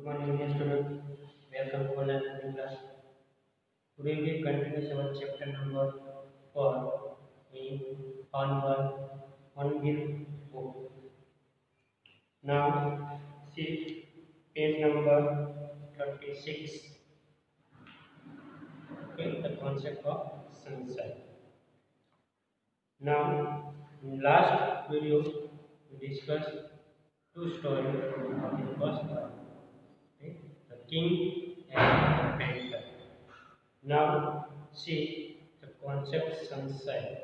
morning, dear student. Welcome to online learning class. Today we continue our chapter number 4 in on book. Now, see page number 36. Okay, the concept of sunshine. Now, in last video we discussed two stories of the first one. Okay, the king and the painter. Now, see the concept sunshine.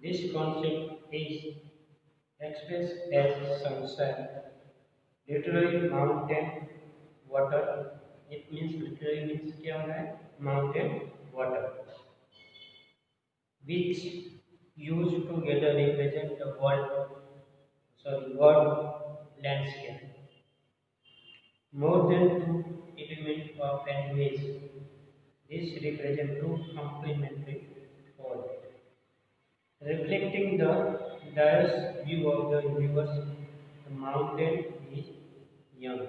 This concept is expressed as sunshine, literally mountain water. It means literally means क्या होना है mountain water, which used together represent the world landscape. More than two elements of an image. This represents two complementary wholes. Reflecting the diverse view of the universe, the mountain is young,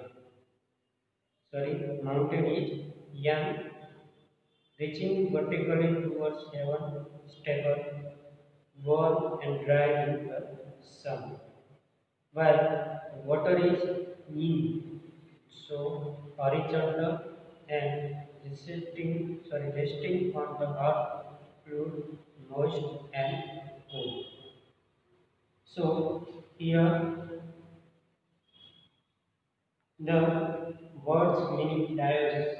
reaching vertically towards heaven, stable, warm and dry in the sun. While water is yin, so horizontal and resting on the earth, fluid, moist and cool. So here the words meaning diverse.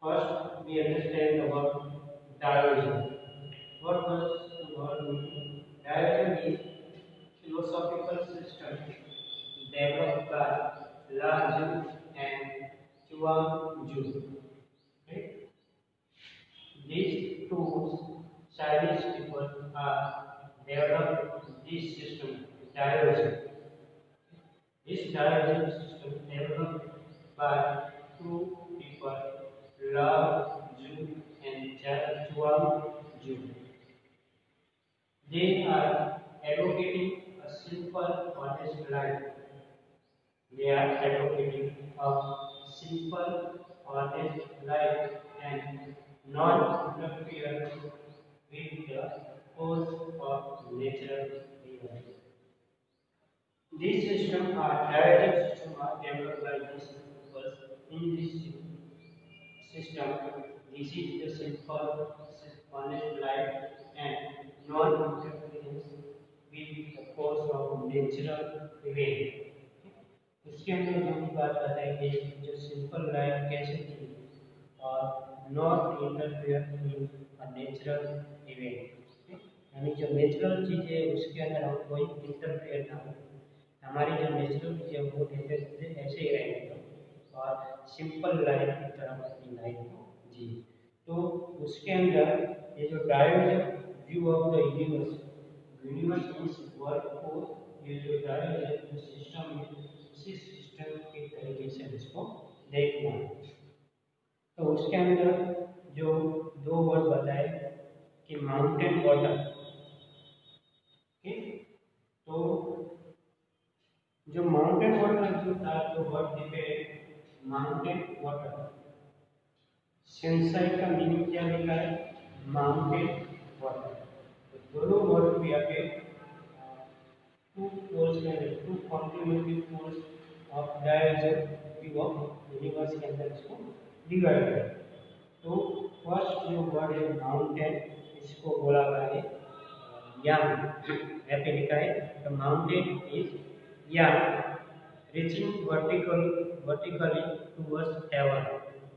First we understand the word diversion. What does the word mean? Diversion is philosophical system developed by La Ju and Chuang Ju. Right? These two Chinese people are developed this system, diversion. This diversion system developed by two people, Lao Ju and Chuang Ju. They are advocating a simple, honest life. They are advocating a simple, honest life and non-interference with the course of natural events. These systems are directed systems are developed by these people in this system. This is the simple, honest life and non-interference with the course of natural event. इसके अंदर जो भी बात बताई गई जो simple life कैसे थी और not interfere in a natural event, यानी जो नेचुरल चीज़ है उसके अंदर हम कोई इंटरफेयर ना हो, हमारी जो नेचुरल चीज़ है वो जैसे ऐसे ही रहेंगे और सिंपल लाइफ की तरह अपनी लाइफ को जी। तो उसके अंदर ये जो diversion view of the universe इस वर्क को, ये जो डायवर्जन सिस्टम है उसी सिस्टम के तरीके से इसको देखना है। तो उसके अंदर जो दो वर्ड बताए कि माउंटेन वाटर, तो जो माउंटेन वाटर जो था जो वर्ड लिखे माउंटेन वाटर, सेंसाई का मीनिंग क्या लिखा है माउंटेन वाटर। तो दोनों वर्ड भी आगे टू पोल्स में two complementary poles of divergent view of universe के अंदर इसको डिवाइड करें। तो फर्स्ट जो वर्ड है माउंटेन, इसको बोला गया है यंग, यहाँ पे लिखा है the mountain is young reaching vertically towards heaven.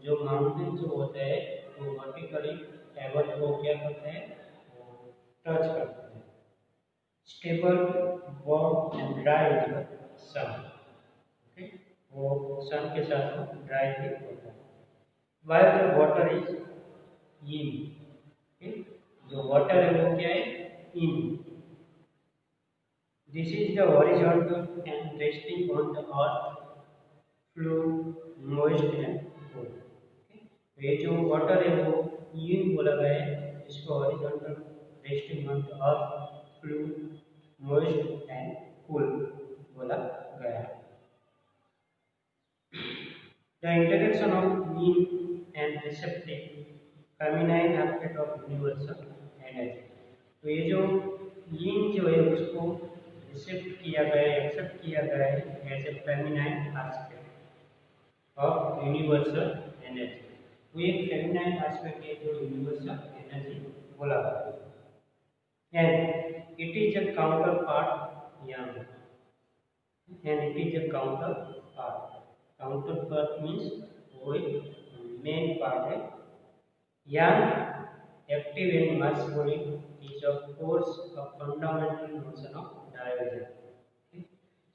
जो माउंटेन जो होता है वो वर्टिकली हेवन को क्या करते हैं, टच करते हैं। Stable, warm and dry in the sun, okay, वो सन के साथ वो ड्राई भी होता है। While the water is in, जो वाटर है वो क्या है इन। This is the horizontal and resting on the earth, fluid, moist and cool. ये जो वाटर है वो इन बोला गया है, इसको horizontal, resting on the earth, fluid, moist and cool बोला गया है। in and receptive feminine aspect of universal energy। तो ये जो yin जो है उसको रिसेप्ट किया गया है, एक्सेप्ट किया गया है as a feminine aspect of universal energy. वो एक फेमिनाइन एस्पेक्ट है जो यूनिवर्सल एनर्जी बोला जाता है। And it is a counter part yang, and it is a counterpart। counterpart means वो एक मेन पार्ट है। yang active and masculine is of course a fundamental notion of division।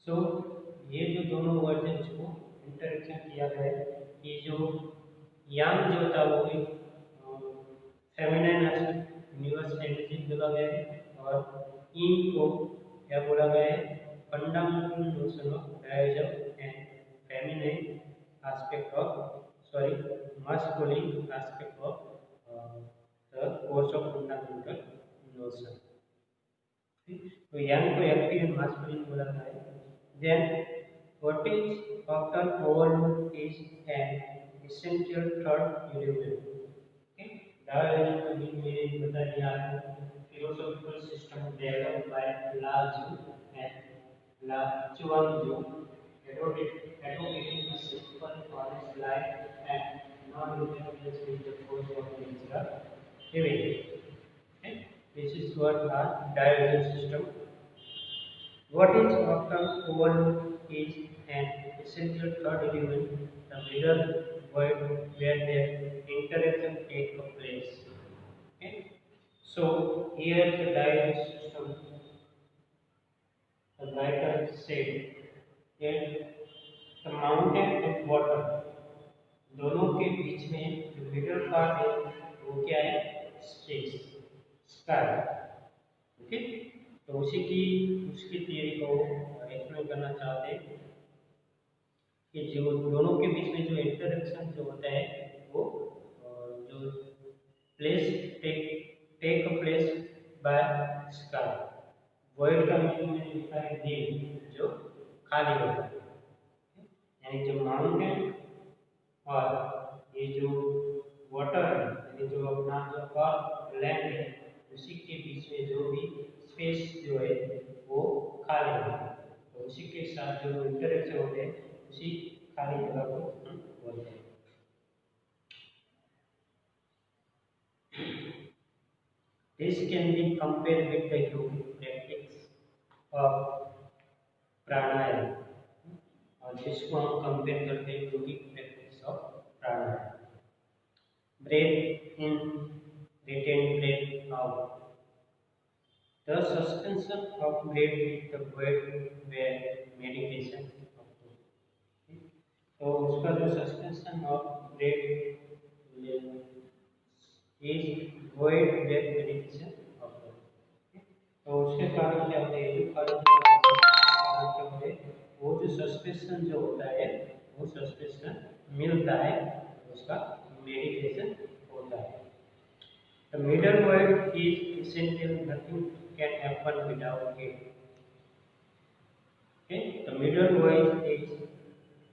सो ये जो दोनों वर्ड है उसको इंटरेक्शन किया गया है। ये जो yang जो था वो फेमिनाइन यूनिवर्सल एनर्जी बोला गया है, और इन को क्या बोला गया है, fundamental notion of division and feminine aspect of masculine aspect of the course of fundamental notion। तो yang को एक्टिव एंड masculine बोला गया है। then what is often overlooked is an essential third element। डायविजन का भी मैंने बता दिया है। philosophical system developed by La Chuang advocating a simple, honest life and non-interference with the course of natural living। Okay? This is what our divergent system। What is often overlooked is an essential third element, the middle void where the interaction takes place। Okay? So here the divergent system, the writer said that the mountain and water दोनों के बीच में जो middle part है वो क्या है, space, sky. Okay, तो उसकी थियरी को एक्सप्लेन करना चाहते हैं कि जो दोनों के बीच में जो इंटरेक्शन जो होता है वो जो take place by sky. World का मीनिंग मैंने लिखा है नील, जो खाली होता है, यानी जो माउंटेन और ये जो वाटर है, यानी जो अपना जो लैंड है, उसी के बीच में जो भी स्पेस जो है वो खाली है। तो उसी के साथ जो इंटरेक्शन होते हैं उसी खाली जगह को हम बोलते हैं। This can be compared with the yogic practice of प्राणायाम, और जिसको हम कंपेयर करते हैं yogic practice of pranayama. Breath in, retain breath out, the suspension of breath with the word where meditation. तो उसका जो suspension of breath is word where meditation. तो उसके कारण क्या होता है, जो कारण क्या होते हैं, वो जो सस्पेंशन जो होता है वो सस्पेंशन मिलता है, उसका मेडिटेशन होता है। The middle word is essential, nothing can happen without it। Okay? The middle word is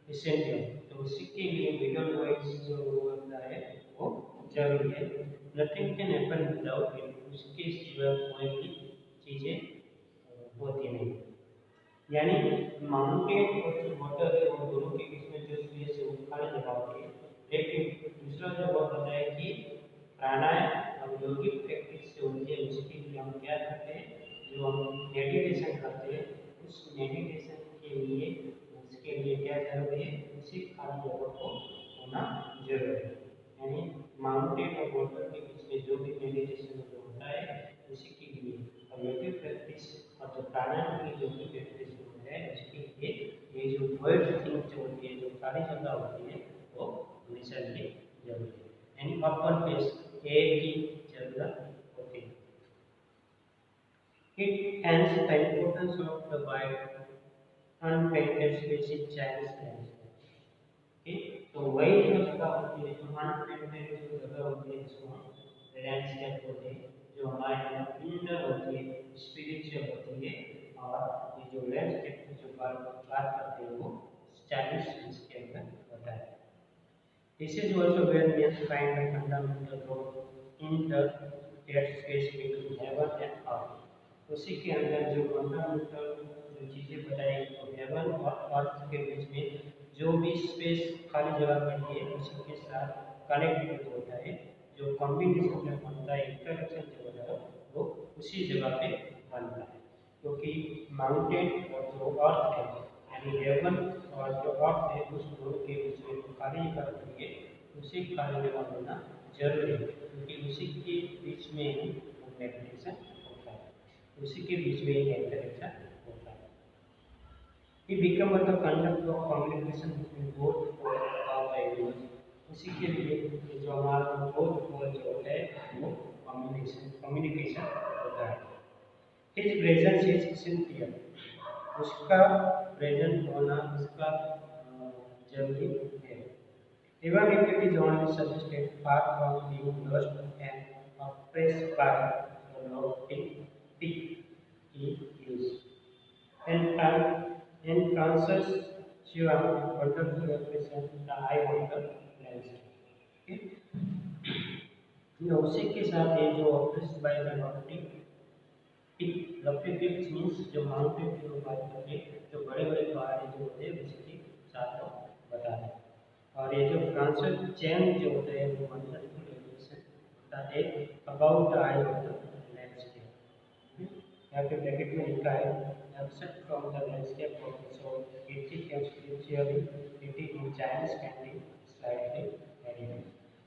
essential, तो उसी के लिए middle word जो होता है वो जरूरी है। Nothing can happen without it, उसके सिवा कोई भी चीजें होती नहीं। यानी माउंटेन और जो वाटर है वो दोनों के बीच में जो स्पेस है वो खाली जगह होती है। लेकिन दूसरा जो बात होता है कि प्राणायाम और योगिक प्रैक्टिस से होती है, उसके लिए हम क्या करते हैं, जो हम मेडिटेशन करते हैं, उस मेडिटेशन के लिए उसके लिए क्या जरूरी है, उसी खाली जगह को होना जरूरी है। यानी माउंटेन और वाटर के बीच में जो भी मेडिटेशन होता है उसी के लिए, और योगिक प्रैक्टिस और जो प्राणायाम की जो भी प्रैक्टिस है उसके लिए ये जो वर्ड थिंग जो होती है, जो खाली जगह होती है वो हमेशा लिए जरूरी है, यानी ओपन स्पेस एयर की जरूरत होती है। It hence the importance of the wide unpainted space in child's life. तो वही जो जगह होती है, जो अनपेंटेड जो जगह होती है, जिसको हम लैंडस्केप बोलते हैं, जो हमारे इंडर होती है, स्पिरिचुअल होती है, और ये जो लैंडस्केप की जो बात करते हैं वो 40 इंच के अंदर होता है। This is also where men find a fundamental role in the that space between heaven and earth। उसी के अंदर जो फंडामेंटल जो चीजें बताई तो हेवन और अर्थ के बीच में जो भी स्पेस खाली जगह पड़ी है उसी के साथ कनेक्टेड होता है। जो कॉम्बिनेशन में बनता है इंटरेक्शन जो होता है वो उसी जगह पे बनता है, क्योंकि माउंटेन और जो अर्थ है यानी हेवन और जो अर्थ है उस दोनों के बीच में जो खाली जगह पड़ी है उसी खाली जगह होना जरूरी है, क्योंकि उसी के बीच में ही मैग्नेटिज्म होता है, उसी के बीच में ही इंटरेक्शन होता है। He become the conduct of communication between both poles of the universe। उसी के लिए जो हमारा both pole जो होता है वो कम्युनिकेशन होता है। His presence is essential। उसका प्रेजेंट होना उसका जरूरी है। Even if it is only suggested far from being lost and oppressed by the lofty peak he is। And Francis Shivam wonderfully represent the eye of the landscape। उसी के साथ ये जो oppressed by the lofty peak, lofty peaks means जो mountain की बात करते हैं जो बड़े बड़े पहाड़ जो होते हैं उसके साथ बता है। और ये जो फ्रांसिस चैन जो होते हैं वो वंडरफुल एजुकेशन होता है about the eye of the landscape. यहाँ पे ब्रैकेट में लिखा है absent from the landscape of the soul it can spiritually it is in Chinese can slightly element.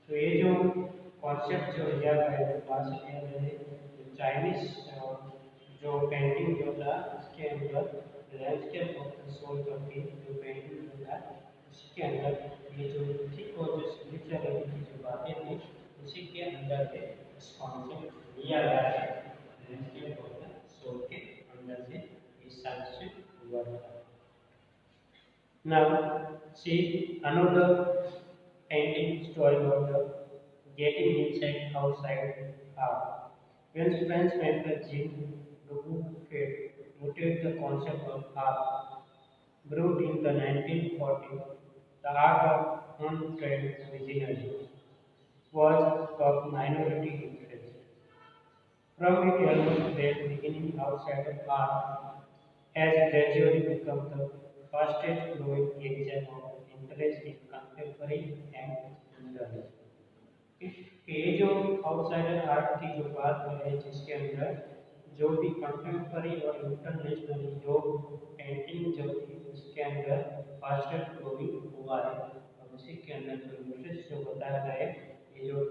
तो ये जो कॉन्सेप्ट जो लिया गया है वहाँ से लिया गया है चाइनीज जो पेंटिंग जो था उसके अंदर लैंडस्केप ऑफ द सोल करके जो पेंटिंग जो था उसके अंदर ये जो ठीक और जो स्पिरिचुअलिटी की जो बातें थी उसी के अंदर पे इस कॉन्सेप्ट लिया गया है लैंडस्केप ऑफ द सोल के अंदर से इस साथ से हुआ था। Now see another painting story of the getting inside outside art। When French painter Jean Dubuffet noted the concept of art brewed in the 1940s, the art of untrained visionary was of minority interest। From it almost felt beginning outside of art has gradually become the fastest growing area of interest in contemporary and modernism। ये जो outsider art की जो बात कर रहे हैं जिसके अंदर जो भी कंटेम्पररी और इंटरनेशनल जो पेंटिंग जो थी उसके अंदर फास्टेस्ट ग्रोइंग हुआ है और उसी के अंदर जो इंटरेस्ट जो बताया गया है ये जो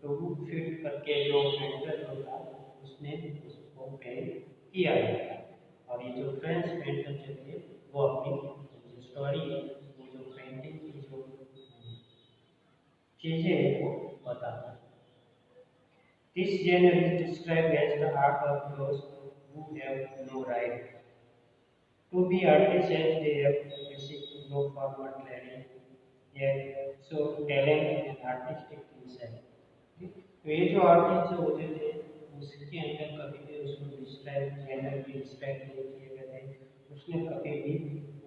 टू फीट करके जो पेंटर जो था उसने उसको पेंट किया गया था। और ये जो फ्रेंच पेंटर जो थे वो अपनी जो स्टोरी है वो जो पेंटिंग की जो चीजें हैं वो बताता है। This genre is described as the art of those who have no right to be artists as they have received no formal training yet so talent and artistic insight। तो ये जो आर्टिस्ट जो होते थे उसके अंदर कभी भी उसको डिस्क्राइब जेनर भी डिस्क्राइब नहीं किए गए थे। उसने कभी भी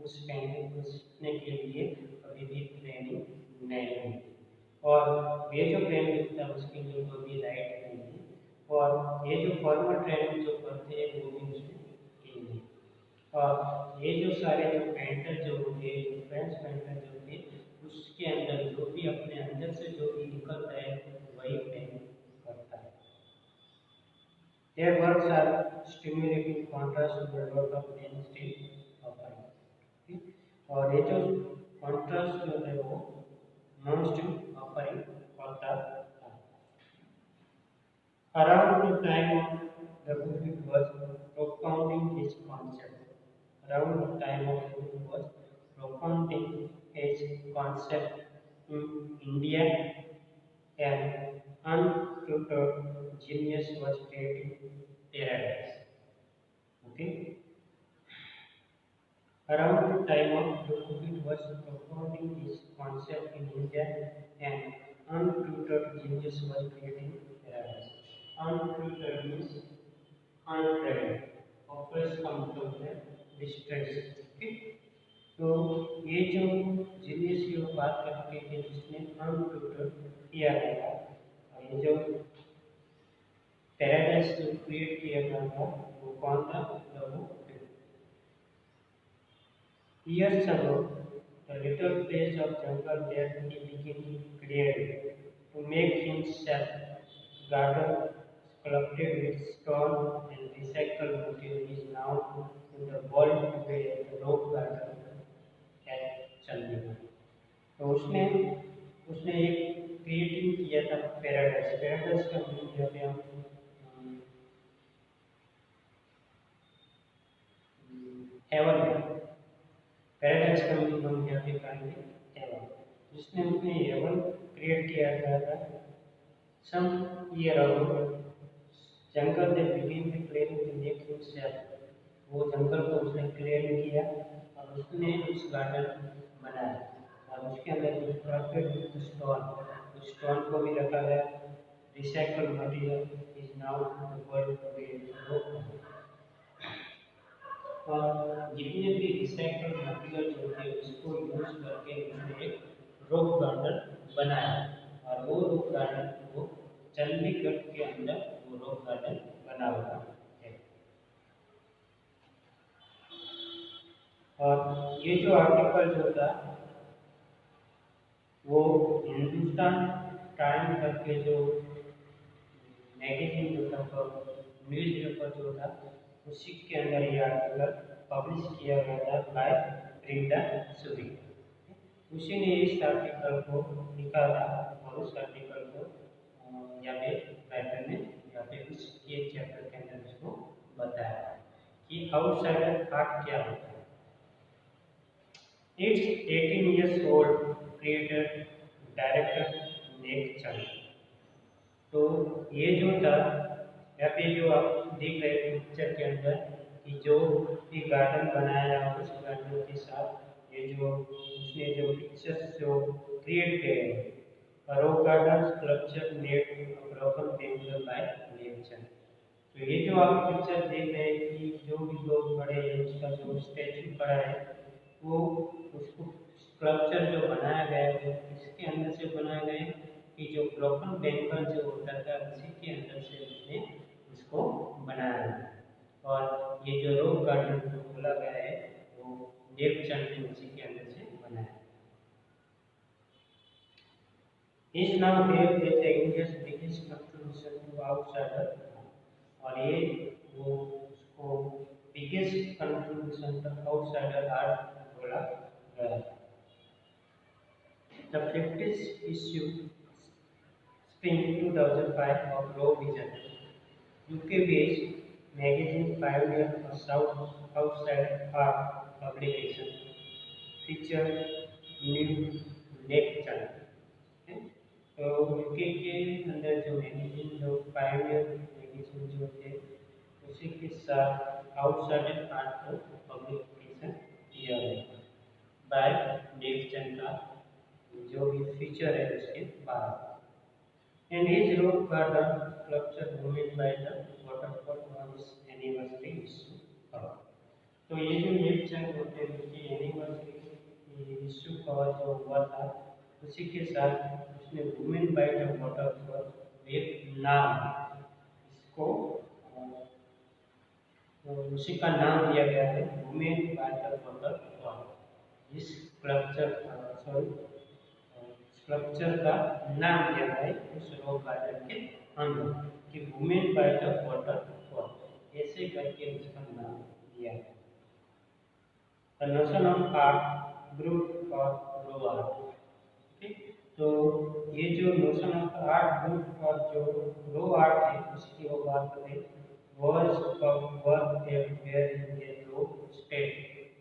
उस पेंटिंग को सीखने के लिए कभी भी ट्रेनिंग नहीं ली और ये जो ट्रेनिंग था उसके लिए कोई भी राइट नहीं थी और ये जो फॉर्मल ट्रेनिंग जो करते हैं वो भी उसने की नहीं। और ये जो सारे जो पेंटर जो होते जो फ्रेंच पेंटर जो थे उसके अंदर जो भी अपने अंदर से जो भी निकलता है वही पेंट करता है। Their works are stimulating contrast to the lot of mainstream offering। और ये जो contrast जो है वो mainstream offering करता है। Around the time of the Buddha was propounding his concept। Around the time of the Buddha was propounding his concept in India, an untutored genius was creating paradise। Okay. Around the time of the Buddha was propounding his concept in India, an untutored genius was creating paradise। Untutored means untrained, oppressed comes from the distress। Okay? तो ये जो genius की बात करके कि जिसने अनटूटल किया गया, और ये जो पैराडाइज जो क्रिएट किया गया था वो कौन था? वो years ago, the little place of jungle that he began clearing to make himself garden sculpted with stone and recycled material is now in the world today as the rock garden at Chandigarh. तो उसने उसने एक creating किया था paradise. Paradise का meaning जो है हम हेवन है। पैराडाइज का मीनिंग हम यहाँ पे करेंगे हेवन। जिसने उसने हेवन क्रिएट किया गया था सम ईयर अगो, जंगल ने begin to clean to make himself, वो जंगल को उसने क्लियर किया और उसने उस गार्डन बनाया और उसके अंदर जो परफेक्ट स्टोन को भी रखा गया। Recycle material is now the world today. और जितने भी रिसाइकल मटेरियल जो थे उसको यूज करके उसने एक रॉक गार्डन बनाया और वो रॉक गार्डन वो चंडीगढ़ के अंदर वो रॉक गार्डन बना हुआ है। और ये जो आर्टिकल जो था वो हिंदुस्तान टाइम करके जो मैगजीन जो था, न्यूज पेपर जो था, उसी के अंदर ये आर्टिकल पब्लिश किया गया था बाय प्रिंडा सुरी। उसी ने इस आर्टिकल को लिखा था और उस आर्टिकल को यहाँ पे राइटर ने यहाँ पे इस एक चैप्टर के अंदर इसको बताया कि आउटसाइडर आर्ट क्या होता है। It's 18 years old creator director Nek Chand. तो ये जो था यहाँ पे जो आप देख रहे हैं पिक्चर के अंदर कि जो भी गार्डन बनाया उस गार्डन के साथ ये जो उसने जो पिक्चर्स जो क्रिएट किए rock garden sculpture made broken Bengal by nature. तो ये जो आप पिक्चर देख रहे हैं कि जो भी लोग खड़े हैं उसका जो स्टैचू खड़ा है वो उसको स्कल्पचर जो बनाया गया है वो इसके अंदर से बनाया गया है कि जो ब्रोकन बेंगल जो होता था उसी के अंदर से उसने इसको बनाया है। और ये जो रॉक गार्डन जो बोला गया है वो देवचंद ने उसी के अंदर से बनाया। इस now here is the India's biggest contribution to outsider, और ये वो उसको biggest contribution to outsider art बोला गया। The 50th issue spring 2005 of Raw Vision, UK-based magazine pioneer of South outside art publication, featured new lecture। तो UK के अंदर जो मैगजीन जो पायनियर मैगजीन जो थे उसी के साथ आउटसाइड आर्ट को पब्लिकेशन किया गया बाय नेक्सन का जो भी फीचर है उसके बाद। And his rock garden sculpture movement by the waterfall on his anniversary issue. तो ये जो नेक्सन होते हैं उसकी एनिवर्सरी इशू कवर जो हुआ था उसी के साथ उसने वुमेन बाय द वाटरफॉल एक नाम इसको उसी का नाम दिया गया है वुमेन बाय द वाटरफॉल। इस स्कल्पचर का नाम दिया है उस रॉक गार्डन के अंदर कि वुमेन बाय द वाटरफॉल ऐसे करके उसका नाम दिया है। The notion of art group और रो आर्ट। तो ये जो नोशन ऑफ आर्ट ग्रुप और जो रो आर्ट है उसकी वो बात करें was of work where in a low state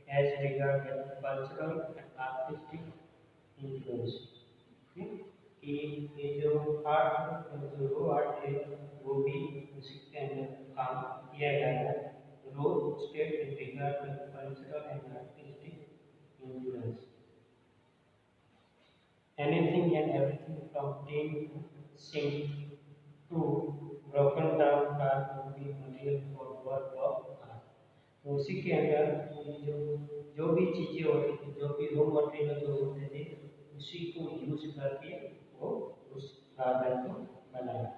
as regarded cultural and artistic influence। कि ये जो आर्ट जो रो आर्ट है वो भी उसी के अंदर काम किया गया है। Row state in regard cultural and artistic influence। Anything and everything from tin to zinc to broken down car would be material for work of art। तो उसी के अंदर ये जो भी चीज़ें होती थी, जो भी रॉ मटेरियल जो होते थे, उसी को यूज करके वो उस गार्डन को बनाया,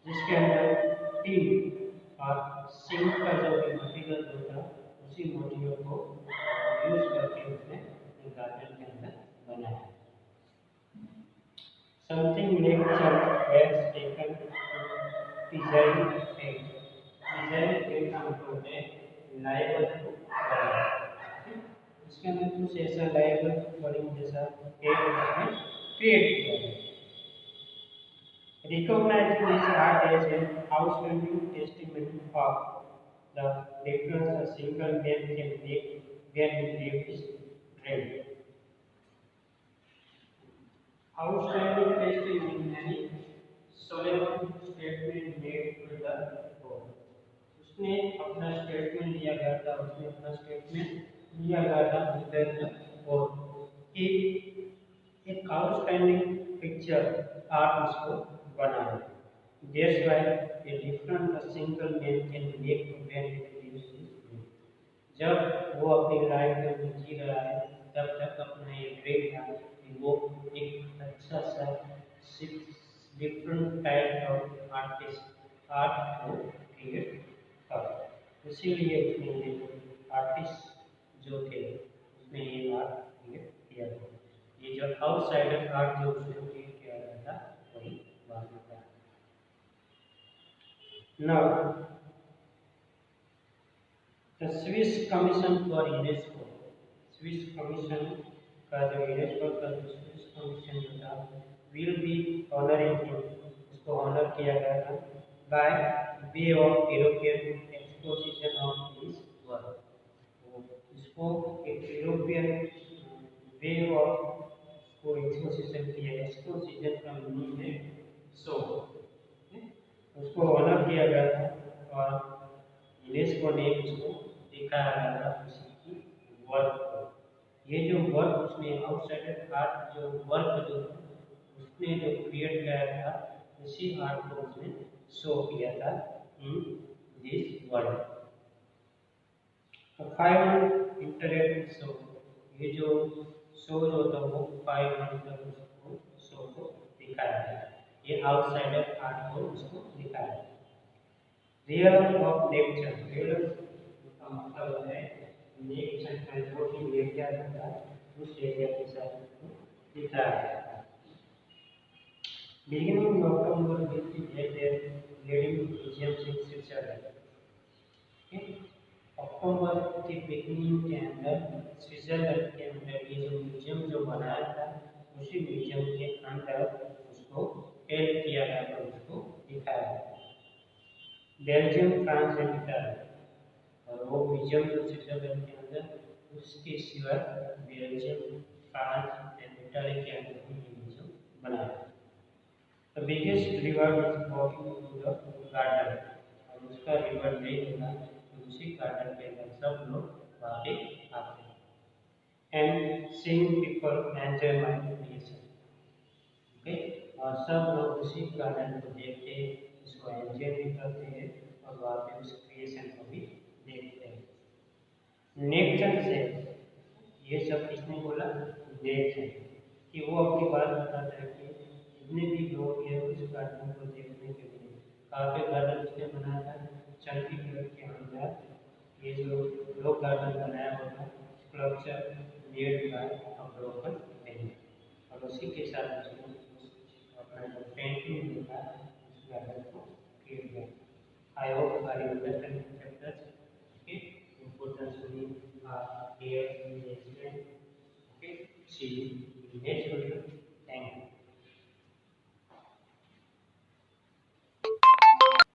जिसके अंदर टीन और सिंक का जो भी मटेरियल होता, उसी मटेरियल को यूज करके उसने गार्डन के अंदर बनाया। Something nature has taken to design के काम करते लाइबल को बनाया। इसके अंदर कुछ ऐसा लाइबल बड़ी जैसा एक उसने क्रिएट किया है। Recognizing this art as an outstanding testimony of the difference a single man can make when he lives his dream. Outstanding testimony solemn statement made to the court. उसने अपना स्टेटमेंट दिया गया था, उसने अपना स्टेटमेंट दिया गया था उधर और एक आउटस्टैंडिंग पिक्चर आर्ट उसको बनाया। That's why a different a single man can make when he lives his dream. जब वो अपनी लाइफ में जी रहा है, तब तक अपना ये ड्रीम था कि वो एक अच्छा सा डिफरेंट टाइप ऑफ आर्ट को क्रिएट कर, इसीलिए उसने ये आर्टिस्ट जो थे उसने ये आर्ट क्रिएट किया था। ये जो आउटसाइडर आर्ट जो उसने क्रिएट किया गया था वही बाद में था। Now the Swiss Commission for UNESCO, Swiss Commission का जो UNESCO का जो Swiss Commission जो था, will be honoring him, उसको honor किया गया था by way of European exposition of his work। तो इसको एक यूरोपियन वे ऑफ को एक्सपोजिशन किया, एक्सपोजिशन का मीनिंग है शो, उसको ऑनर किया गया था और यूनेस्को ने उसको दिखाया गया था उसी की वर्क को। ये जो वर्क उसने आउटसाइडर आर्ट जो वर्क जो उसने जो क्रिएट किया था, उसी आर्ट को उसने शो किया था in this world. Five interactive show, ये जो शो जो था वो 5 मिनट उसको शो को दिखाया गया, ये आउटसाइडर आर्ट को उसको दिखाया। रियल ऑफ नेचर, रियल का मतलब है नेचर का जो भी नेचर होता है उस एरिया के साथ उसको दिखाया गया था। Beginning October will be leading museums in Switzerland. अक्टूबर की बिगिनिंग के अंदर स्विट्जरलैंड के अंदर ये जो म्यूजियम जो बनाया था, उसी म्यूजियम के अंदर उसको हेल्प किया गया था, उसको दिखाया गया। बेल्जियम, फ्रांस एंड इटाली, और वो म्यूजियम जो स्विट्जरलैंड के अंदर उसके सिवा बेल्जियम, फ्रांस एंड इटाली के अंदर भी म्यूजियम बनाया। The biggest river is flowing through the garden, और उसका रिवर नहीं होगा तो उसी गार्डन के अंदर सब लोग वहाँ पे आते हैं। And seeing people enjoy my creation, okay, और सब लोग उसी गार्डन को देखते हैं, उसको एंजॉय भी करते हैं और वहाँ पे उस क्रिएशन को भी देखते हैं। नेचर से ये सब किसने बोला? नेचर, कि वो अपनी बात बताता है कि जितने भी लोग हैं उस गार्डन को देखने के लिए, काफी गार्डन उसने बनाया था चंडीगढ़ के अंदर, ये जो लोग गार्डन बनाया हुआ था sculpture made by broken well, और उसी के साथ उसने अपना जो पेंटिंग होता है उस गार्डन को क्रिएट किया। I hope are you understanding chapters, okay, importance of here in the explain, okay, see you in next video.